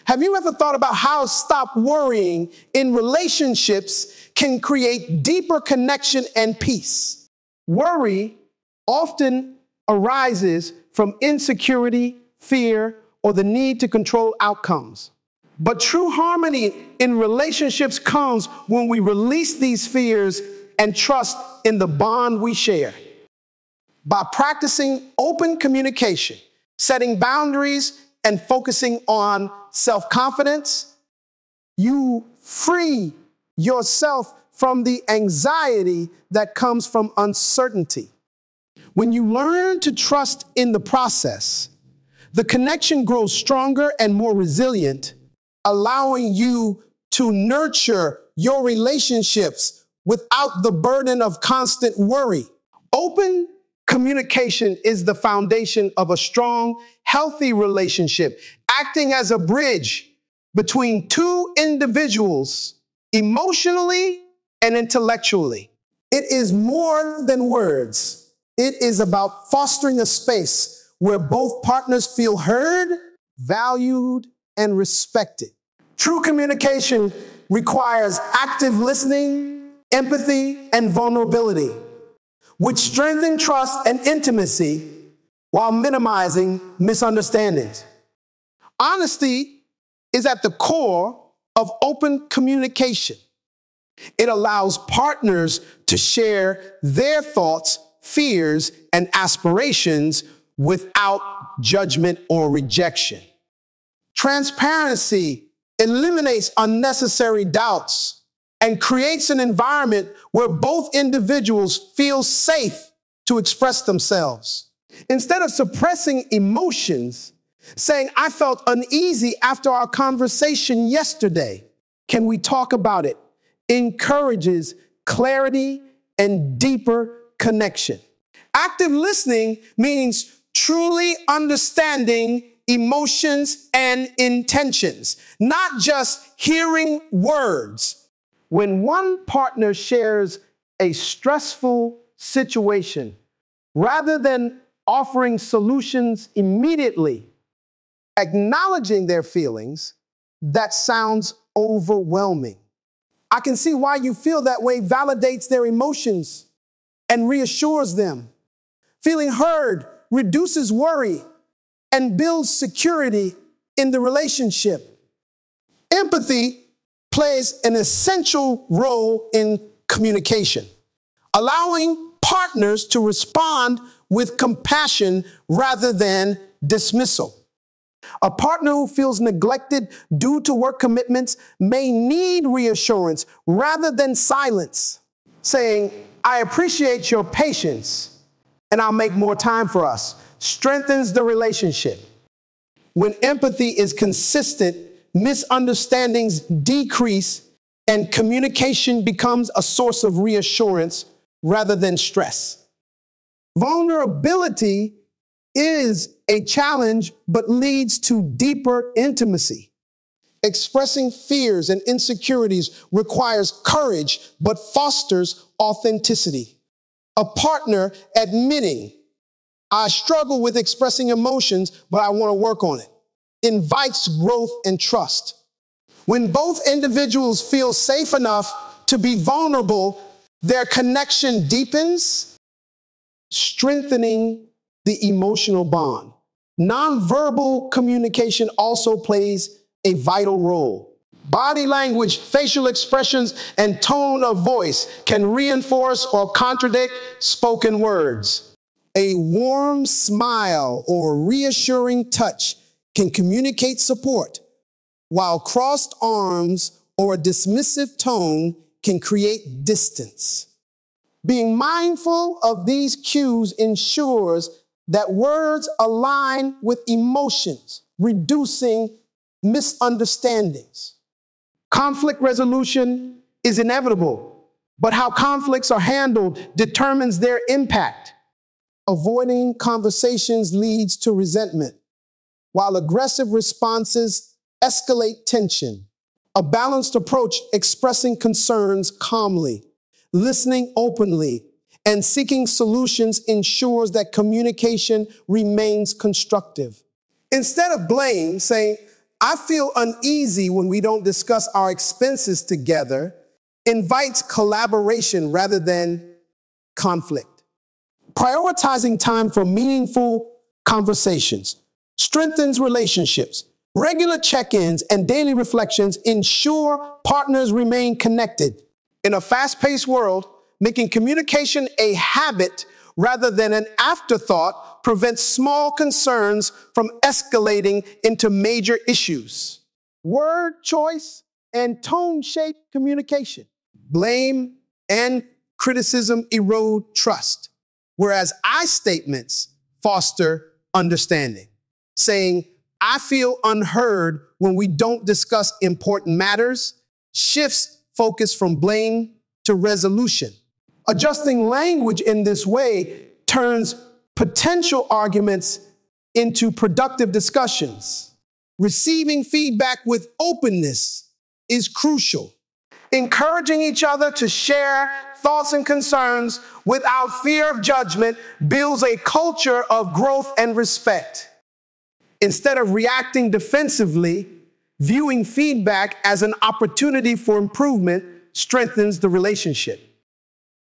Have you ever thought about how stop worrying in relationships can create deeper connection and peace? Worry often arises from insecurity, fear, or the need to control outcomes. But true harmony in relationships comes when we release these fears and trust in the bond we share. By practicing open communication, setting boundaries, and focusing on self-confidence, you free yourself from the anxiety that comes from uncertainty. When you learn to trust in the process, the connection grows stronger and more resilient, allowing you to nurture your relationships without the burden of constant worry. Open communication is the foundation of a strong, healthy relationship, acting as a bridge between two individuals emotionally and intellectually. It is more than words. It is about fostering a space where both partners feel heard, valued, and respected. True communication requires active listening, empathy, and vulnerability, which strengthen trust and intimacy while minimizing misunderstandings. Honesty is at the core of open communication. It allows partners to share their thoughts, fears, and aspirations without judgment or rejection. Transparency eliminates unnecessary doubts and creates an environment where both individuals feel safe to express themselves. Instead of suppressing emotions, saying, "I felt uneasy after our conversation yesterday. Can we talk about it?" encourages clarity and deeper connection. Active listening means truly understanding emotions and intentions, not just hearing words. When one partner shares a stressful situation, rather than offering solutions immediately, acknowledging their feelings, that sounds overwhelming. I can see why you feel that way validates their emotions and reassures them. Feeling heard reduces worry and builds security in the relationship. Empathy plays an essential role in communication, allowing partners to respond with compassion rather than dismissal. A partner who feels neglected due to work commitments may need reassurance rather than silence, saying, "I appreciate your patience and I'll make more time for us," strengthens the relationship. When empathy is consistent, misunderstandings decrease and communication becomes a source of reassurance rather than stress. Vulnerability is a challenge, but leads to deeper intimacy. Expressing fears and insecurities requires courage, but fosters authenticity. A partner admitting, "I struggle with expressing emotions, but I want to work on it," invites growth and trust. When both individuals feel safe enough to be vulnerable, their connection deepens, strengthening the emotional bond. Nonverbal communication also plays a vital role. Body language, facial expressions, and tone of voice can reinforce or contradict spoken words. A warm smile or reassuring touch can communicate support, while crossed arms or a dismissive tone can create distance. Being mindful of these cues ensures that words align with emotions, reducing misunderstandings. Conflict resolution is inevitable, but how conflicts are handled determines their impact. Avoiding conversations leads to resentment, while aggressive responses escalate tension. A balanced approach, expressing concerns calmly, listening openly, and seeking solutions ensures that communication remains constructive. Instead of blame, say, I feel uneasy when we don't discuss our expenses together invites collaboration rather than conflict. Prioritizing time for meaningful conversations strengthens relationships. Regular check-ins and daily reflections ensure partners remain connected. In a fast-paced world, making communication a habit rather than an afterthought prevents small concerns from escalating into major issues. Word choice and tone shape communication. Blame and criticism erode trust, whereas I statements foster understanding. Saying, I feel unheard when we don't discuss important matters shifts focus from blame to resolution. Adjusting language in this way turns potential arguments into productive discussions. Receiving feedback with openness is crucial. Encouraging each other to share thoughts and concerns without fear of judgment builds a culture of growth and respect. Instead of reacting defensively, viewing feedback as an opportunity for improvement strengthens the relationship.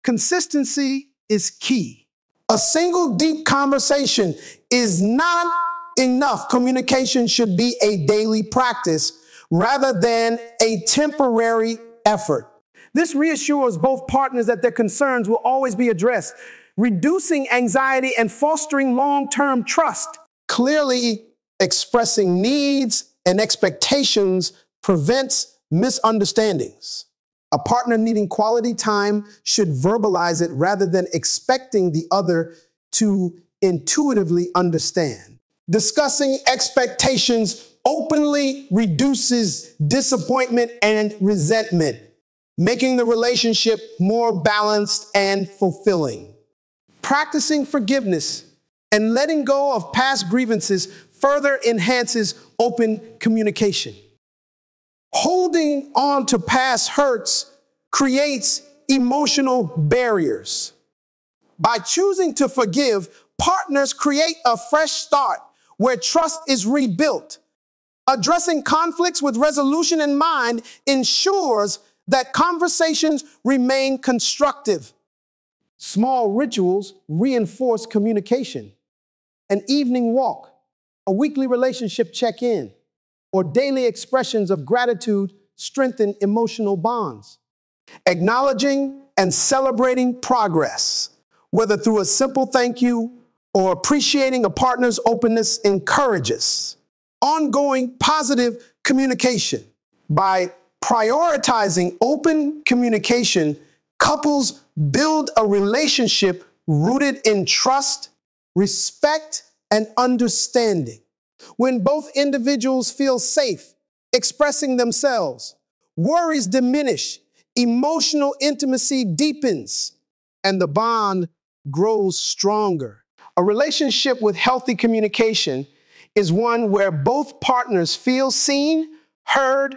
Consistency is key. A single deep conversation is not enough. Communication should be a daily practice rather than a temporary effort. This reassures both partners that their concerns will always be addressed, reducing anxiety and fostering long-term trust. Clearly expressing needs and expectations prevents misunderstandings. A partner needing quality time should verbalize it rather than expecting the other to intuitively understand. Discussing expectations openly reduces disappointment and resentment, making the relationship more balanced and fulfilling. Practicing forgiveness and letting go of past grievances further enhances open communication. Holding on to past hurts creates emotional barriers. By choosing to forgive, partners create a fresh start where trust is rebuilt. Addressing conflicts with resolution in mind ensures that conversations remain constructive. Small rituals reinforce communication. An evening walk, a weekly relationship check-in, or daily expressions of gratitude strengthen emotional bonds. Acknowledging and celebrating progress, whether through a simple thank you or appreciating a partner's openness, encourages ongoing positive communication. By prioritizing open communication, couples build a relationship rooted in trust, respect, and understanding. When both individuals feel safe expressing themselves, worries diminish, emotional intimacy deepens, and the bond grows stronger. A relationship with healthy communication is one where both partners feel seen, heard,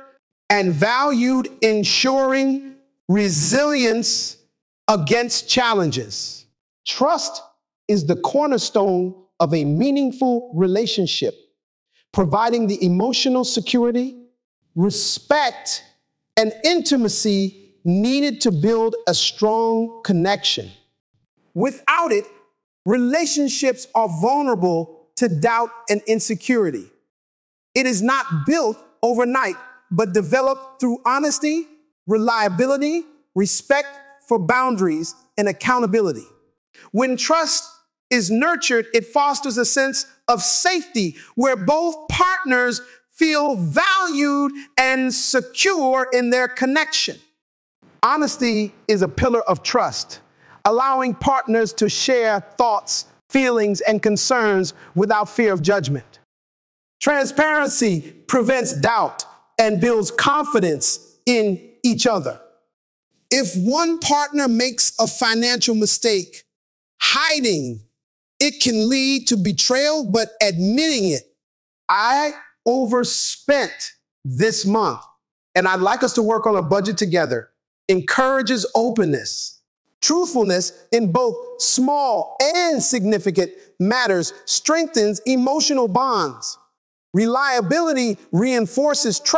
and valued, ensuring resilience against challenges. Trust is the cornerstone of a meaningful relationship, providing the emotional security, respect, and intimacy needed to build a strong connection. Without it, relationships are vulnerable to doubt and insecurity. It is not built overnight, but developed through honesty, reliability, respect for boundaries, and accountability. When trust is nurtured, it fosters a sense of safety where both partners feel valued and secure in their connection. Honesty is a pillar of trust, allowing partners to share thoughts, feelings, and concerns without fear of judgment. Transparency prevents doubt and builds confidence in each other. If one partner makes a financial mistake, hiding it can lead to betrayal, but admitting it, I overspent this month, and I'd like us to work on a budget together, encourages openness. Truthfulness in both small and significant matters strengthens emotional bonds. Reliability reinforces trust.